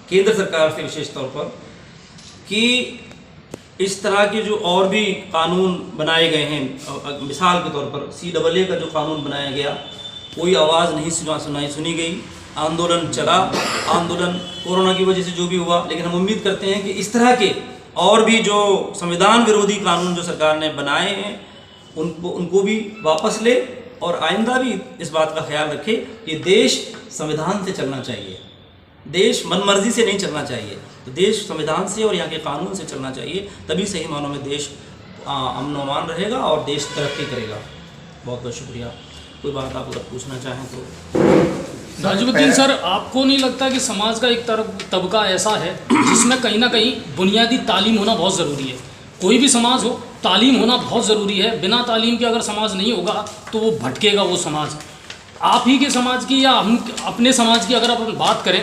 केंद्र सरकार से विशेष तौर पर कि इस तरह के जो और भी कानून बनाए गए हैं, मिसाल के तौर पर CAA का जो कानून बनाया गया, कोई आवाज़ नहीं सुनी गई, आंदोलन चला, आंदोलन कोरोना की वजह से जो भी हुआ, लेकिन हम उम्मीद करते हैं कि इस तरह के और भी जो संविधान विरोधी कानून जो सरकार ने बनाए हैं उनको भी वापस ले और आइंदा भी इस बात का ख्याल रखे कि देश संविधान से चलना चाहिए, देश मनमर्जी से नहीं चलना चाहिए। तो देश संविधान से और यहाँ के कानून से चलना चाहिए, तभी सही मानों में देश अमन अमान रहेगा और देश तरक्की करेगा। बहुत बहुत शुक्रिया। कोई बात आप अगर पूछना चाहें तो। राजवतीन सर, आपको नहीं लगता कि समाज का एक तबका ऐसा है जिसमें कहीं ना कहीं बुनियादी तालीम होना बहुत ज़रूरी है? कोई भी समाज हो, तालीम होना बहुत ज़रूरी है। बिना तालीम के अगर समाज नहीं होगा तो वो भटकेगा वो समाज। आप ही के समाज की या हम अपने समाज की अगर अपन बात करें,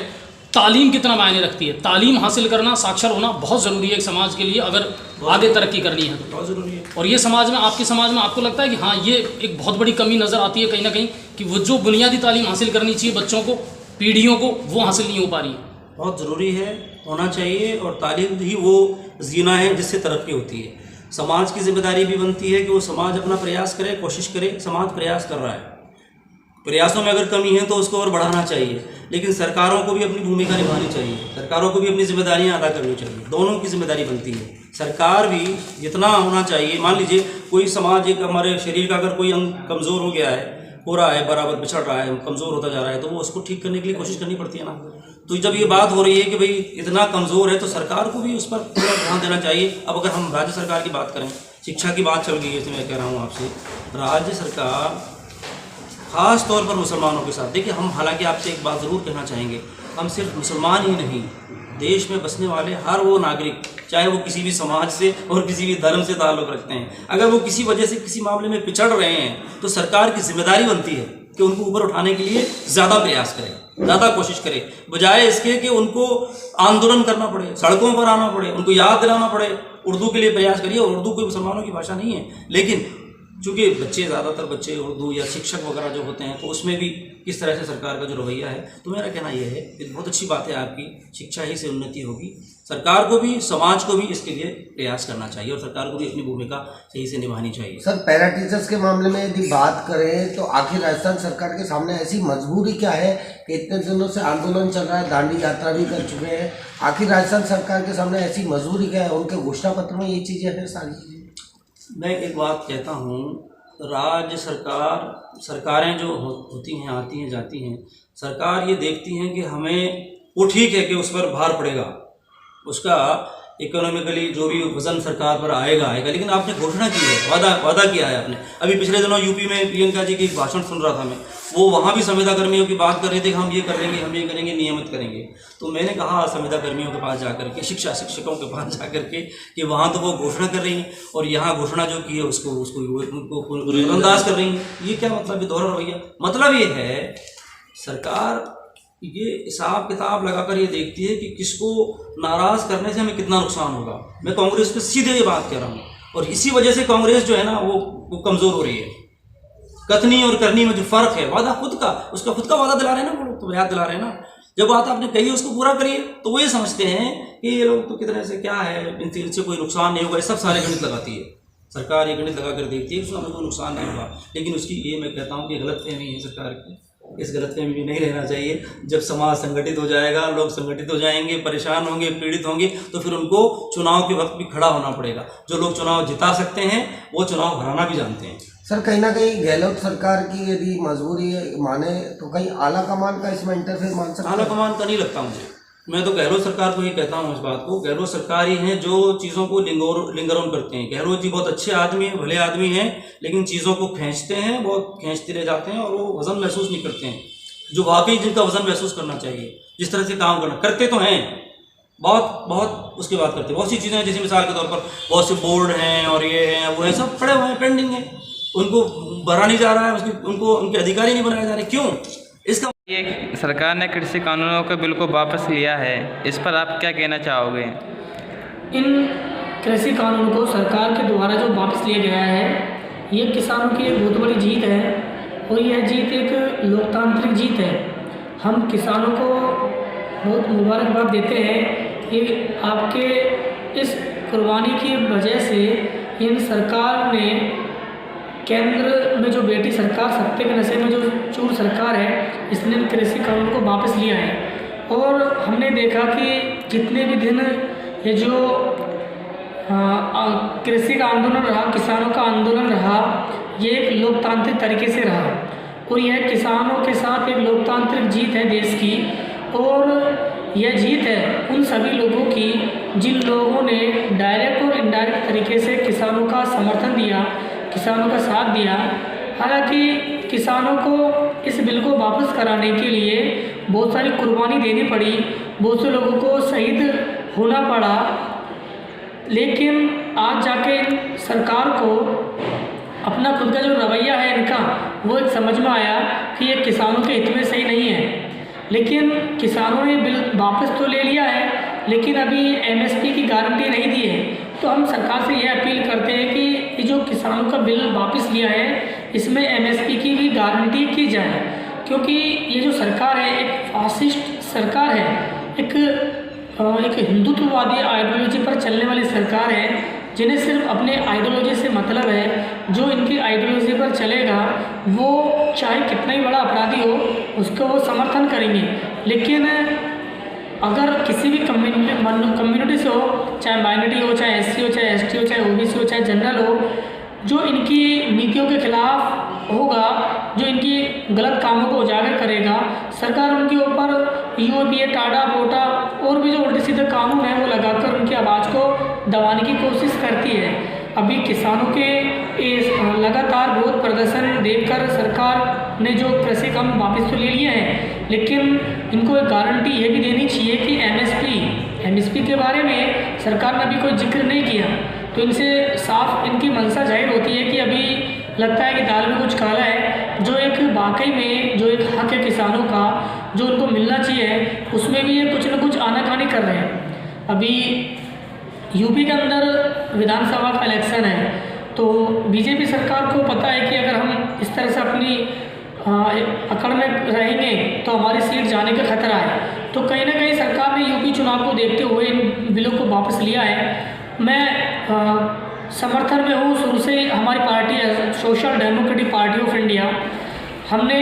तालीम कितना मायने रखती है? तालीम हासिल करना, साक्षर होना बहुत ज़रूरी है एक समाज के लिए, अगर आगे तरक्की करनी है तो बहुत ज़रूरी है। और ये समाज में, आपके समाज में आपको लगता है कि हाँ, ये एक बहुत बड़ी कमी नज़र आती है कहीं ना कहीं कि वो जो बुनियादी तालीम हासिल करनी चाहिए बच्चों को, पीढ़ियों को, वो हासिल नहीं हो पा रही है? बहुत ज़रूरी है, होना चाहिए, और तालीम ही वो जीना है जिससे तरक्की होती है। समाज की जिम्मेदारी भी बनती है कि वो समाज अपना प्रयास करे, कोशिश करे। समाज प्रयास कर रहा है, प्रयासों में अगर कमी है तो उसको और बढ़ाना चाहिए, लेकिन सरकारों को भी अपनी भूमिका निभानी चाहिए, सरकारों को भी अपनी जिम्मेदारियां अदा करनी चाहिए। दोनों की जिम्मेदारी बनती है। सरकार भी जितना होना चाहिए, मान लीजिए कोई समाज, एक हमारे शरीर का अगर कोई अंग कमज़ोर हो गया है, हो रहा है, बराबर पिछड़ रहा है, कमज़ोर होता जा रहा है, तो वो उसको ठीक करने के लिए कोशिश करनी पड़ती है ना। तो जब ये बात हो रही है कि भाई इतना कमज़ोर है, तो सरकार को भी उस पर पूरा ध्यान देना चाहिए। अब अगर हम राज्य सरकार की बात करें, शिक्षा की बात चल गई है, इसलिए मैं कह रहा हूँ आपसे, राज्य सरकार ख़ास तौर पर मुसलमानों के साथ, देखिए हम हालांकि आपसे एक बात ज़रूर कहना चाहेंगे, हम सिर्फ मुसलमान ही नहीं, देश में बसने वाले हर वो नागरिक, चाहे वो किसी भी समाज से और किसी भी धर्म से ताल्लुक़ रखते हैं, अगर वो किसी वजह से किसी मामले में पिछड़ रहे हैं तो सरकार की जिम्मेदारी बनती है कि उनको ऊपर उठाने के लिए ज़्यादा प्रयास करें, ज़्यादा कोशिश करें, बजाय इसके कि उनको आंदोलन करना पड़े, सड़कों पर आना पड़े, उनको याद दिलाना पड़े। उर्दू के लिए प्रयास करिए, उर्दू कोई मुसलमानों की भाषा नहीं है, लेकिन चूँकि बच्चे, ज़्यादातर बच्चे उर्दू या शिक्षक वगैरह जो होते हैं, तो उसमें भी किस तरह से सरकार का जो रवैया है, तो मेरा कहना यह है कि बहुत अच्छी बात है आपकी, शिक्षा ही से उन्नति होगी। सरकार को भी, समाज को भी इसके लिए प्रयास करना चाहिए और सरकार को भी अपनी भूमिका सही से निभानी चाहिए। सर, पैरा टीचर्स के मामले में यदि बात करें तो आखिर राजस्थान सरकार के सामने ऐसी मजबूरी क्या है कि इतने दिनों से आंदोलन चल रहा है, दांडी यात्रा भी कर चुके हैं, आखिर राजस्थान सरकार के सामने ऐसी मजबूरी क्या है? उनके घोषणा पत्र में ये चीज़ें हैं सारी चीज़ें। मैं एक बात कहता हूँ, राज्य सरकारें जो होती हैं, आती हैं, जाती हैं, सरकार ये देखती हैं कि हमें, वो ठीक है कि उस पर भार पड़ेगा, उसका इकोनॉमिकली जो भी वजन सरकार पर आएगा, लेकिन आपने घोषणा की है, वादा किया है आपने। अभी पिछले दिनों यूपी में प्रियंका जी की भाषण सुन रहा था मैं, वो वहाँ भी संविदा कर्मियों की बात कर रहे थे कि हम ये करेंगे, हम ये करेंगे, नियमित करेंगे। तो मैंने कहा संविदा कर्मियों के पास जाकर के, शिक्षकों के पास जाकर के, कि वहाँ तो वो घोषणा कर रही हैं और यहाँ घोषणा जो की है उसको नज़रअंदाज कर रही हैं। ये क्या मतलब है? दोहरा रवैया। मतलब ये है, सरकार ये हिसाब किताब लगाकर ये देखती है कि किसको नाराज़ करने से हमें कितना नुकसान होगा। मैं कांग्रेस पे सीधे ये बात कह रहा हूँ, और इसी वजह से कांग्रेस जो है ना वो कमज़ोर हो रही है। कथनी और करनी में जो फ़र्क है, वादा खुद का, उसका खुद का वादा दिला रहे हैं ना वो लोग, तो याद दिला रहे हैं ना। जब बात आपने कही है उसको पूरा करिए, तो वो ये समझते हैं कि ये लोग तो कितने से क्या है, इनसे कोई नुकसान नहीं होगा। ये सब सारे गणित लगाती है सरकार, ये गणित लगा कर देखती है कि हमें कोई नुकसान नहीं होगा। लेकिन उसकी ये मैं कहता हूँ कि गलतफहमी है सरकार की, इस गलतफहमी में नहीं रहना चाहिए। जब समाज संगठित हो जाएगा, लोग संगठित हो जाएंगे, परेशान होंगे, पीड़ित होंगे, तो फिर उनको चुनाव के वक्त भी खड़ा होना पड़ेगा। जो लोग चुनाव जिता सकते हैं वो चुनाव हराना भी जानते हैं। सर, कहीं ना कहीं गहलोत सरकार की यदि मजबूरी माने तो कहीं आला कमान का इसमें इंटरफेयर मान सकते हैं? आला कमान का नहीं लगता मुझे। मैं तो गहलोत सरकार को ही कहता हूँ इस बात को। गहलोत सरकार ही हैं जो चीज़ों को लिंगर ऑन करते हैं। गहलोत जी बहुत अच्छे आदमी हैं, भले आदमी हैं, लेकिन चीज़ों को खींचते हैं, बहुत खींचते रह जाते हैं और वो वज़न महसूस नहीं करते हैं, जो वाकई जिनका वज़न महसूस करना चाहिए। जिस तरह से काम करना करते तो हैं, बहुत उसकी बात करते हैं। बहुत सी चीज़ें हैं, जैसे मिसाल के तौर पर बहुत से बोर्ड हैं और ये हैं वो हैं, सब पड़े हुए हैं, पेंडिंग है, उनको भरा नहीं जा रहा है, उनको उनके अधिकारी नहीं बनाए जा रहे। क्यों? इसका ये सरकार ने कृषि कानूनों के बिल को वापस लिया है, इस पर आप क्या कहना चाहोगे? इन कृषि कानून को सरकार के द्वारा जो वापस लिया गया है, ये किसानों की एक बहुत बड़ी जीत है और यह जीत एक लोकतांत्रिक जीत है। हम किसानों को बहुत मुबारकबाद देते हैं कि आपके इस कुर्बानी की वजह से इन सरकार ने केंद्र में जो बेटी सरकार सत्ते के नशे में जो चूर सरकार है, इसने इन कृषि कानून को वापस लिया है। और हमने देखा कि जितने भी दिन ये जो कृषि का आंदोलन रहा, किसानों का आंदोलन रहा, ये एक लोकतांत्रिक तरीके से रहा और यह किसानों के साथ एक लोकतांत्रिक जीत है देश की। और यह जीत है उन सभी लोगों की जिन लोगों ने डायरेक्ट और इनडायरेक्ट तरीके से किसानों का समर्थन दिया, किसानों का साथ दिया। हालांकि किसानों को इस बिल को वापस कराने के लिए बहुत सारी कुर्बानी देनी पड़ी, बहुत से लोगों को शहीद होना पड़ा, लेकिन आज जाके सरकार को अपना खुद का जो रवैया है इनका, वो एक समझ में आया कि ये किसानों के हित में सही नहीं है। लेकिन किसानों ने बिल वापस तो ले लिया है, लेकिन अभी MSP की गारंटी नहीं दी है। तो हम सरकार से यह अपील करते हैं कि ये जो किसानों का बिल वापस लिया है, इसमें MSP की भी गारंटी की जाए, क्योंकि ये जो सरकार है एक फासिस्ट सरकार है, एक हिंदुत्ववादी आइडियोलॉजी पर चलने वाली सरकार है, जिन्हें सिर्फ अपने आइडियोलॉजी से मतलब है। जो इनकी आइडियोलॉजी पर चलेगा वो चाहे कितना ही बड़ा अपराधी हो उसको वो समर्थन करेंगे। लेकिन अगर किसी भी कम्युनिटी से हो, चाहे माइनॉरिटी हो, चाहे SC हो, चाहे ST हो, चाहे OBC हो, चाहे जनरल हो, जो इनकी नीतियों के खिलाफ होगा, जो इनकी गलत कामों को उजागर करेगा, सरकार उनके ऊपर UAPA, टाडा, बोटा और भी जो उल्टे सीधे कानून है वो लगाकर उनकी आवाज़ को दबाने की कोशिश करती है। अभी किसानों के इस लगातार विरोध प्रदर्शन देखकर सरकार ने जो कृषि कानून वापस तो ले लिए हैं, लेकिन इनको एक गारंटी ये भी देनी चाहिए कि MSP के बारे में सरकार ने अभी कोई जिक्र नहीं किया। तो इनसे साफ इनकी मंशा जाहिर होती है कि अभी लगता है कि दाल में कुछ काला है। जो एक वाकई में जो एक हक है किसानों का, जो उनको मिलना चाहिए, उसमें भी ये कुछ न कुछ आनाकानी कर रहे हैं। अभी यूपी के अंदर विधानसभा का इलेक्शन है, तो बीजेपी सरकार को पता है कि अगर हम इस तरह से अपनी अकड़ में रहेंगे तो हमारी सीट जाने का खतरा है। तो कहीं ना कहीं सरकार ने यूपी चुनाव को देखते हुए इन बिलों को वापस लिया है। मैं समर्थन में हूँ। शुरू से हमारी पार्टी है social democratic party of India. हमने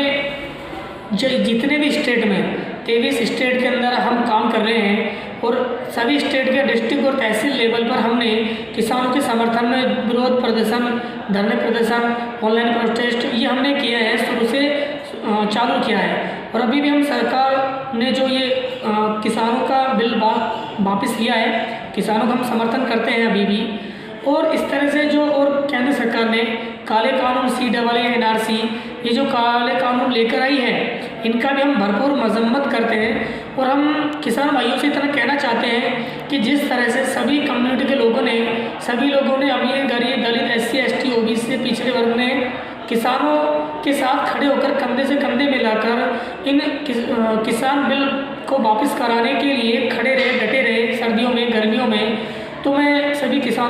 जितने भी स्टेट में 23 स्टेट के अंदर हम काम कर रहे हैं और सभी स्टेट के डिस्ट्रिक्ट और तहसील लेवल पर हमने किसानों के समर्थन में विरोध प्रदर्शन, धरने प्रदर्शन, ऑनलाइन प्रोटेस्ट ये हमने किया है, शुरू से चालू किया है। और अभी भी हम सरकार ने जो ये किसानों का बिल वापस लिया है, किसानों का हम समर्थन करते हैं अभी भी। और इस तरह से जो और केंद्र सरकार ने काले कानून CAA NRC ये जो काले कानून लेकर आई है, इनका भी हम भरपूर मजम्मत करते हैं। और हम किसान भाइयों से इतना कहना चाहते हैं कि जिस तरह से सभी कम्युनिटी के लोगों ने, सभी लोगों ने, अमीर, गरीब, दलित, SC ST OBC से पिछड़े वर्ग ने किसानों के साथ खड़े होकर कंधे से कंधे मिलाकर इन किसान बिल को वापस कराने के लिए खड़े रहे, डटे रहे, सर्दियों में, गर्मियों में। तो मैं सभी किसान